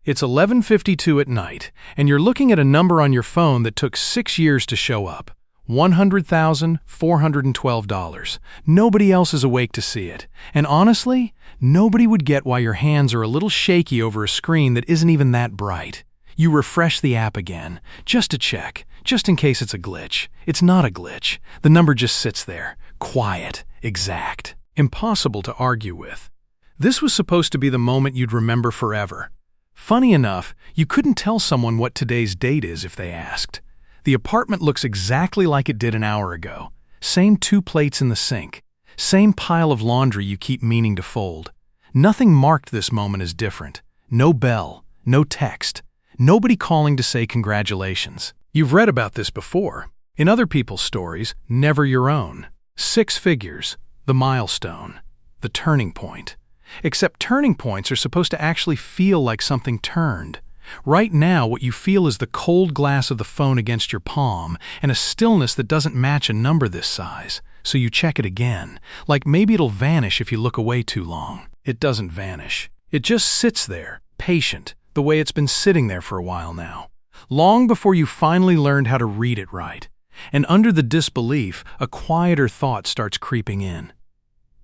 It's 11:52 at night, and you're looking at a number on your phone that took 6 years to show up. $100,412. Nobody else is awake to see it. And honestly, nobody would get why your hands are a little shaky over a screen that isn't even that bright. You refresh the app again, just to check, just in case it's a glitch. It's not a glitch. The number just sits there, quiet, exact, impossible to argue with. This was supposed to be the moment you'd remember forever. Funny enough, you couldn't tell someone what today's date is if they asked. The apartment looks exactly like it did an hour ago. Same 2 plates in the sink. Same pile of laundry you keep meaning to fold. Nothing marked this moment as different. No bell, no text. Nobody calling to say congratulations. You've read about this before. In other people's stories, never your own. 6 figures. The milestone. The turning point. Except turning points are supposed to actually feel like something turned. Right now, what you feel is the cold glass of the phone against your palm and a stillness that doesn't match a number this size. So you check it again, like maybe it'll vanish if you look away too long. It doesn't vanish. It just sits there, patient, the way it's been sitting there for a while now. Long before you finally learned how to read it right. And under the disbelief, a quieter thought starts creeping in.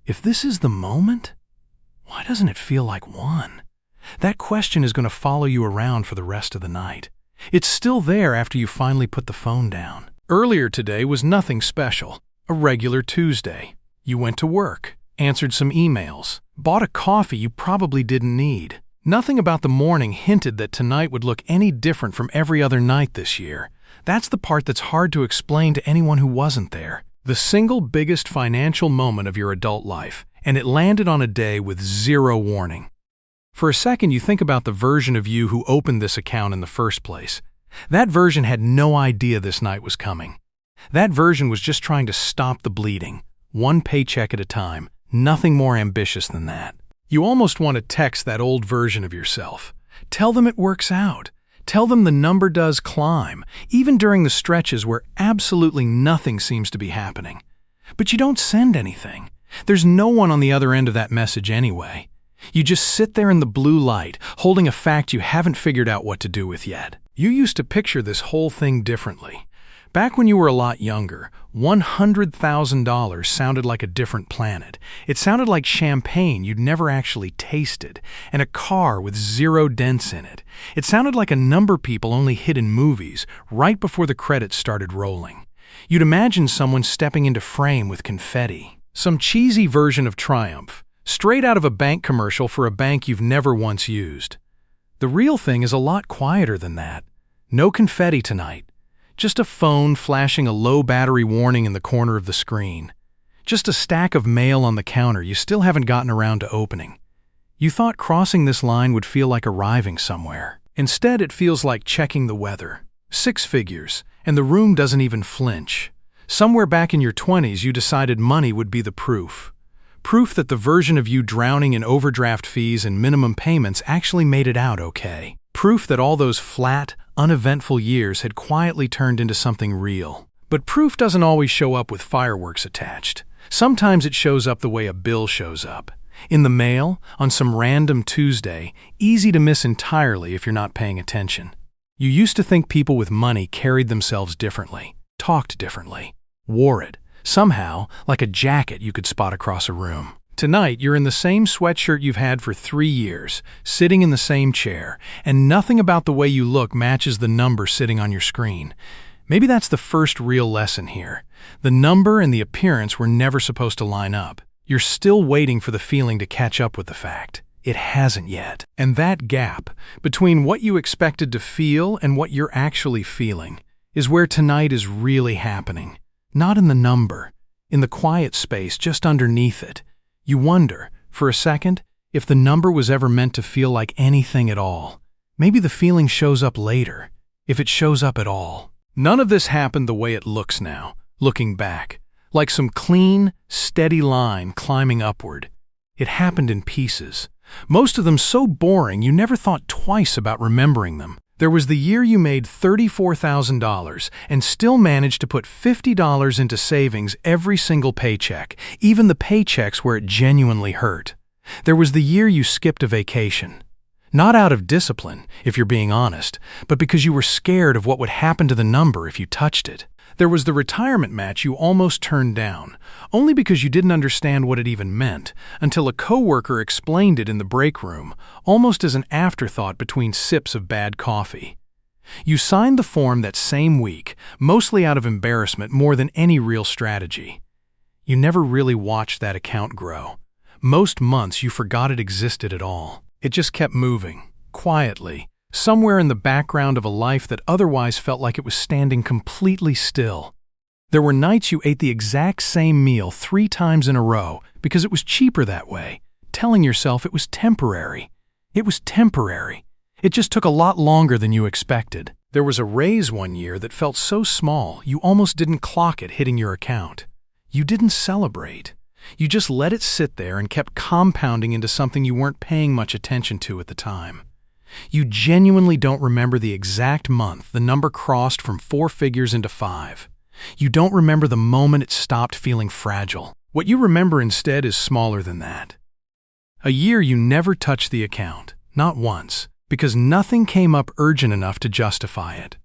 If this is the moment, why doesn't it feel like one? That question is going to follow you around for the rest of the night. It's still there after you finally put the phone down. Earlier today was nothing special. A regular Tuesday. You went to work, answered some emails, bought a coffee you probably didn't need. Nothing about the morning hinted that tonight would look any different from every other night this year. That's the part that's hard to explain to anyone who wasn't there. The single biggest financial moment of your adult life, and it landed on a day with 0 warning. For a second, you think about the version of you who opened this account in the first place. That version had no idea this night was coming. That version was just trying to stop the bleeding, 1 paycheck at a time, nothing more ambitious than that. You almost want to text that old version of yourself. Tell them it works out. Tell them the number does climb, even during the stretches where absolutely nothing seems to be happening. But you don't send anything. There's no one on the other end of that message anyway. You just sit there in the blue light, holding a fact you haven't figured out what to do with yet. You used to picture this whole thing differently. Back when you were a lot younger, $100,000 sounded like a different planet. It sounded like champagne you'd never actually tasted, and a car with 0 dents in it. It sounded like a number people only hit in movies, right before the credits started rolling. You'd imagine someone stepping into frame with confetti. Some cheesy version of triumph, straight out of a bank commercial for a bank you've never once used. The real thing is a lot quieter than that. No confetti tonight. Just a phone flashing a low battery warning in the corner of the screen. Just a stack of mail on the counter you still haven't gotten around to opening. You thought crossing this line would feel like arriving somewhere. Instead, it feels like checking the weather. 6 figures, and the room doesn't even flinch. Somewhere back in your 20s, you decided money would be the proof. Proof that the version of you drowning in overdraft fees and minimum payments actually made it out okay. Proof that all those flat, uneventful years had quietly turned into something real. But proof doesn't always show up with fireworks attached. Sometimes it shows up the way a bill shows up. In the mail, on some random Tuesday, easy to miss entirely if you're not paying attention. You used to think people with money carried themselves differently, talked differently, wore it. Somehow, like a jacket you could spot across a room. Tonight, you're in the same sweatshirt you've had for 3 years, sitting in the same chair, and nothing about the way you look matches the number sitting on your screen. Maybe that's the first real lesson here. The number and the appearance were never supposed to line up. You're still waiting for the feeling to catch up with the fact. It hasn't yet. And that gap, between what you expected to feel and what you're actually feeling, is where tonight is really happening. Not in the number, in the quiet space just underneath it. You wonder, for a second, if the number was ever meant to feel like anything at all. Maybe the feeling shows up later, if it shows up at all. None of this happened the way it looks now, looking back, like some clean, steady line climbing upward. It happened in pieces, most of them so boring you never thought twice about remembering them. There was the year you made $34,000 and still managed to put $50 into savings every single paycheck, even the paychecks where it genuinely hurt. There was the year you skipped a vacation. Not out of discipline, if you're being honest, but because you were scared of what would happen to the number if you touched it. There was the retirement match you almost turned down, only because you didn't understand what it even meant, until a coworker explained it in the break room, almost as an afterthought between sips of bad coffee. You signed the form that same week, mostly out of embarrassment more than any real strategy. You never really watched that account grow. Most months you forgot it existed at all. It just kept moving, quietly, somewhere in the background of a life that otherwise felt like it was standing completely still. There were nights you ate the exact same meal 3 times in a row because it was cheaper that way, telling yourself it was temporary. It was temporary. It just took a lot longer than you expected. There was a raise one year that felt so small you almost didn't clock it hitting your account. You didn't celebrate. You just let it sit there and kept compounding into something you weren't paying much attention to at the time. You genuinely don't remember the exact month the number crossed from 4 figures into 5. You don't remember the moment it stopped feeling fragile. What you remember instead is smaller than that. A year you never touched the account, not once, because nothing came up urgent enough to justify it.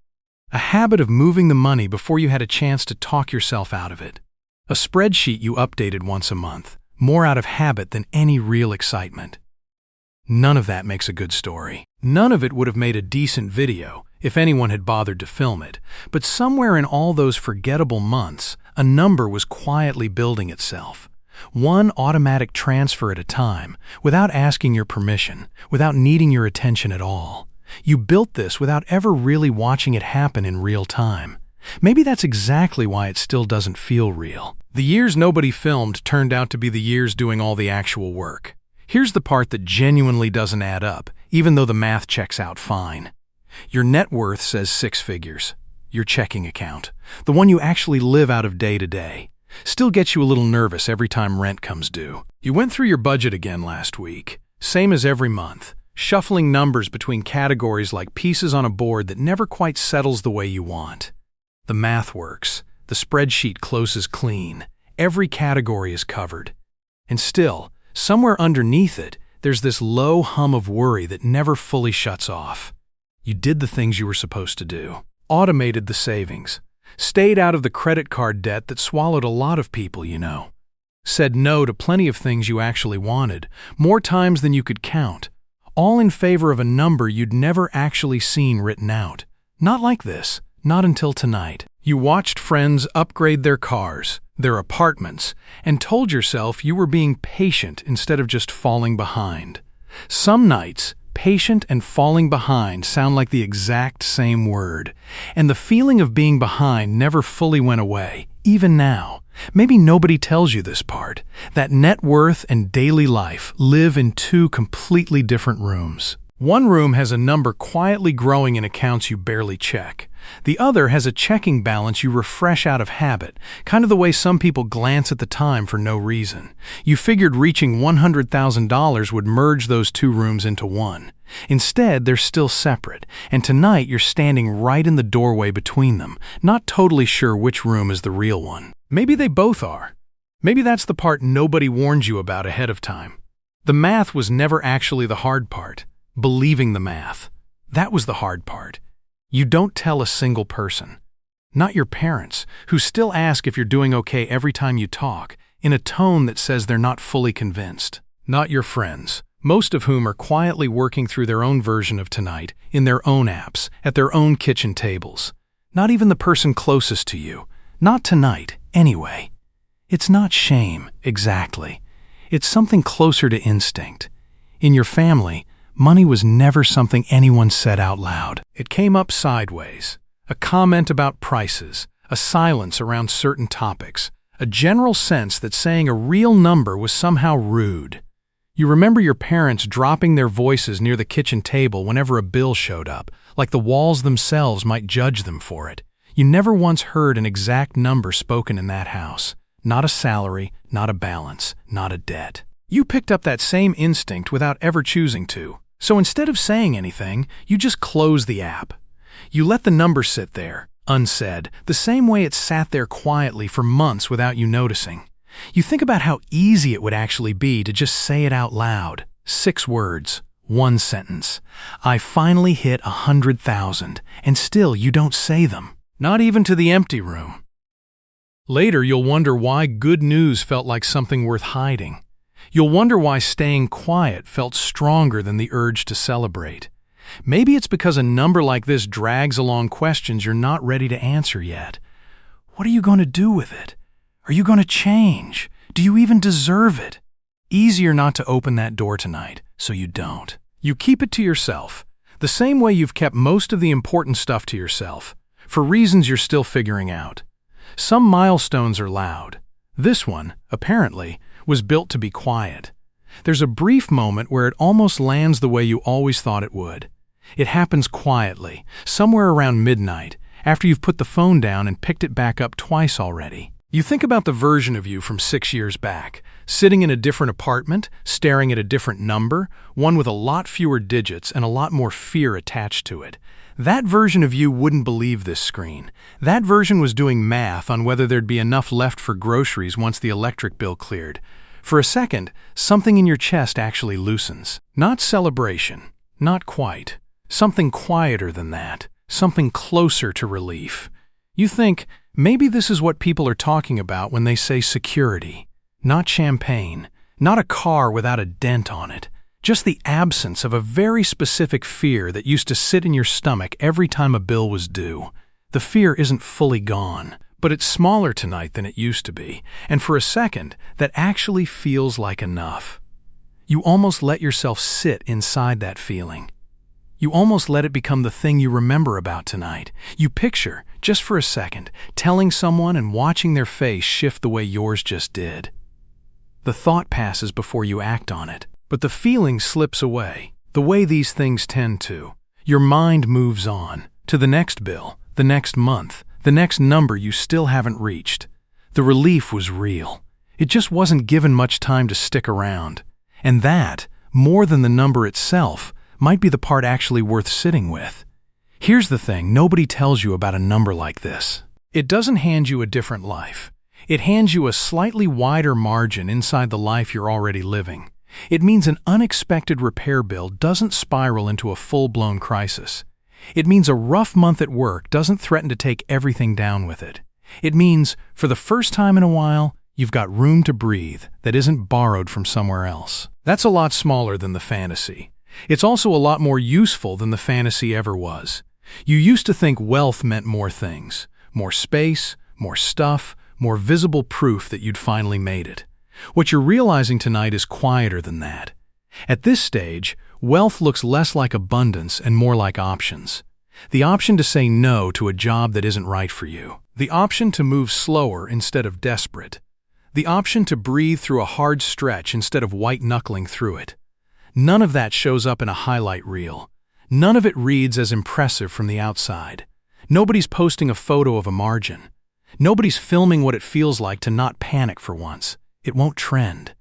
A habit of moving the money before you had a chance to talk yourself out of it. A spreadsheet you updated once a month, more out of habit than any real excitement. None of that makes a good story. None of it would have made a decent video if anyone had bothered to film it, but somewhere in all those forgettable months, a number was quietly building itself. One automatic transfer at a time, without asking your permission, without needing your attention at all. You built this without ever really watching it happen in real time. Maybe that's exactly why it still doesn't feel real. The years nobody filmed turned out to be the years doing all the actual work. Here's the part that genuinely doesn't add up, even though the math checks out fine. Your net worth says 6 figures. Your checking account, the one you actually live out of day to day, still gets you a little nervous every time rent comes due. You went through your budget again last week, same as every month, shuffling numbers between categories like pieces on a board that never quite settles the way you want. The math works. The spreadsheet closes clean. Every category is covered. And still, somewhere underneath it, there's this low hum of worry that never fully shuts off. You did the things you were supposed to do. Automated the savings. Stayed out of the credit card debt that swallowed a lot of people you know. Said no to plenty of things you actually wanted, more times than you could count. All in favor of a number you'd never actually seen written out. Not like this. Not until tonight. You watched friends upgrade their cars, their apartments, and told yourself you were being patient instead of just falling behind. Some nights, patient and falling behind sound like the exact same word, and the feeling of being behind never fully went away, even now. Maybe nobody tells you this part, that net worth and daily life live in 2 completely different rooms. One room has a number quietly growing in accounts you barely check. The other has a checking balance you refresh out of habit, kind of the way some people glance at the time for no reason. You figured reaching $100,000 would merge those 2 rooms into one. Instead, they're still separate, and tonight you're standing right in the doorway between them, not totally sure which room is the real one. Maybe they both are. Maybe that's the part nobody warned you about ahead of time. The math was never actually the hard part. Believing the math. That was the hard part. You don't tell a single person. Not your parents, who still ask if you're doing okay every time you talk, in a tone that says they're not fully convinced. Not your friends, most of whom are quietly working through their own version of tonight, in their own apps, at their own kitchen tables. Not even the person closest to you. Not tonight, anyway. It's not shame, exactly. It's something closer to instinct. In your family, money was never something anyone said out loud. It came up sideways. A comment about prices, a silence around certain topics, a general sense that saying a real number was somehow rude. You remember your parents dropping their voices near the kitchen table whenever a bill showed up, like the walls themselves might judge them for it. You never once heard an exact number spoken in that house. Not a salary, not a balance, not a debt. You picked up that same instinct without ever choosing to. So instead of saying anything, you just close the app. You let the number sit there, unsaid, the same way it sat there quietly for months without you noticing. You think about how easy it would actually be to just say it out loud. 6 words. One sentence. I finally hit 100,000, and still you don't say them. Not even to the empty room. Later, you'll wonder why good news felt like something worth hiding. You'll wonder why staying quiet felt stronger than the urge to celebrate. Maybe it's because a number like this drags along questions you're not ready to answer yet. What are you going to do with it? Are you going to change? Do you even deserve it? Easier not to open that door tonight, so you don't. You keep it to yourself, the same way you've kept most of the important stuff to yourself, for reasons you're still figuring out. Some milestones are loud. This one, apparently, was built to be quiet. There's a brief moment where it almost lands the way you always thought it would. It happens quietly, somewhere around midnight, after you've put the phone down and picked it back up twice already. You think about the version of you from 6 years back, sitting in a different apartment, staring at a different number, one with a lot fewer digits and a lot more fear attached to it. That version of you wouldn't believe this screen. That version was doing math on whether there'd be enough left for groceries once the electric bill cleared. For a second, something in your chest actually loosens. Not celebration. Not quite. Something quieter than that. Something closer to relief. You think, maybe this is what people are talking about when they say security. Not champagne. Not a car without a dent on it. Just the absence of a very specific fear that used to sit in your stomach every time a bill was due. The fear isn't fully gone, but it's smaller tonight than it used to be, and for a second, that actually feels like enough. You almost let yourself sit inside that feeling. You almost let it become the thing you remember about tonight. You picture, just for a second, telling someone and watching their face shift the way yours just did. The thought passes before you act on it. But the feeling slips away, the way these things tend to. Your mind moves on, to the next bill, the next month, the next number you still haven't reached. The relief was real. It just wasn't given much time to stick around. And that, more than the number itself, might be the part actually worth sitting with. Here's the thing nobody tells you about a number like this. It doesn't hand you a different life. It hands you a slightly wider margin inside the life you're already living. It means an unexpected repair bill doesn't spiral into a full-blown crisis. It means a rough month at work doesn't threaten to take everything down with it. It means, for the first time in a while, you've got room to breathe that isn't borrowed from somewhere else. That's a lot smaller than the fantasy. It's also a lot more useful than the fantasy ever was. You used to think wealth meant more things, more space, more stuff, more visible proof that you'd finally made it. What you're realizing tonight is quieter than that. At this stage, wealth looks less like abundance and more like options. The option to say no to a job that isn't right for you. The option to move slower instead of desperate. The option to breathe through a hard stretch instead of white-knuckling through it. None of that shows up in a highlight reel. None of it reads as impressive from the outside. Nobody's posting a photo of a margin. Nobody's filming what it feels like to not panic for once. It won't trend.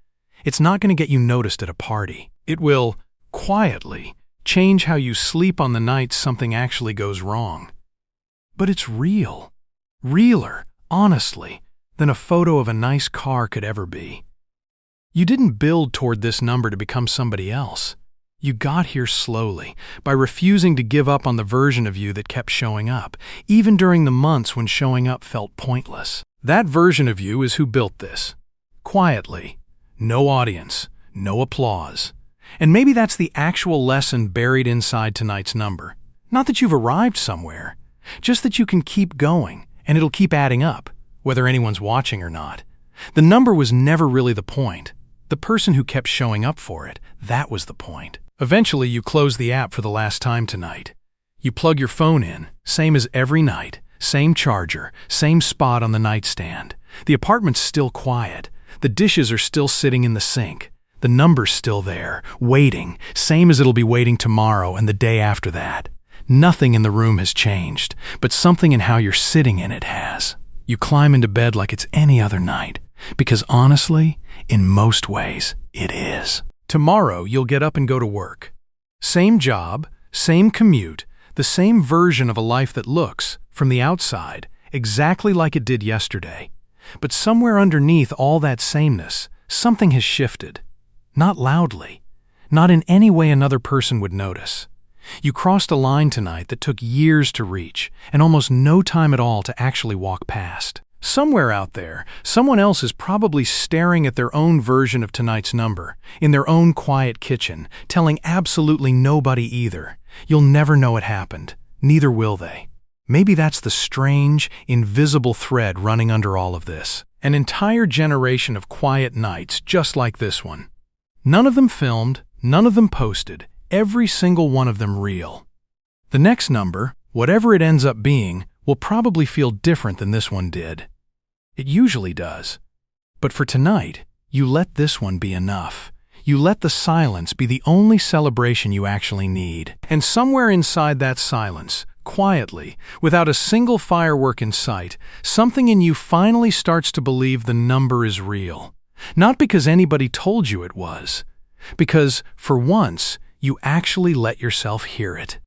It's not going to get you noticed at a party. It will, quietly, change how you sleep on the nights something actually goes wrong. But it's real. Realer, honestly, than a photo of a nice car could ever be. You didn't build toward this number to become somebody else. You got here slowly, by refusing to give up on the version of you that kept showing up, even during the months when showing up felt pointless. That version of you is who built this. Quietly. No audience. No applause. And maybe that's the actual lesson buried inside tonight's number. Not that you've arrived somewhere, just that you can keep going, and it'll keep adding up, whether anyone's watching or not. The number was never really the point. The person who kept showing up for it, that was the point. Eventually, you close the app for the last time tonight. You plug your phone in, same as every night, same charger, same spot on the nightstand. The apartment's still quiet. The dishes are still sitting in the sink. The number's still there, waiting, same as it'll be waiting tomorrow and the day after that. Nothing in the room has changed, but something in how you're sitting in it has. You climb into bed like it's any other night, because honestly, in most ways, it is. Tomorrow, you'll get up and go to work. Same job, same commute, the same version of a life that looks, from the outside, exactly like it did yesterday. But somewhere underneath all that sameness, something has shifted. Not loudly. not in any way another person would notice. You crossed a line tonight that took years to reach, and almost no time at all to actually walk past. Somewhere out there, someone else is probably staring at their own version of tonight's number, in their own quiet kitchen, telling absolutely nobody either. You'll never know it happened. Neither will they. Maybe that's the strange, invisible thread running under all of this. An entire generation of quiet nights just like this one. None of them filmed, none of them posted, every single one of them real. The next number, whatever it ends up being, will probably feel different than this one did. It usually does. But for tonight, you let this one be enough. You let the silence be the only celebration you actually need. And somewhere inside that silence, quietly, without a single firework in sight, something in you finally starts to believe the number is real. Not because anybody told you it was. Because, for once, you actually let yourself hear it.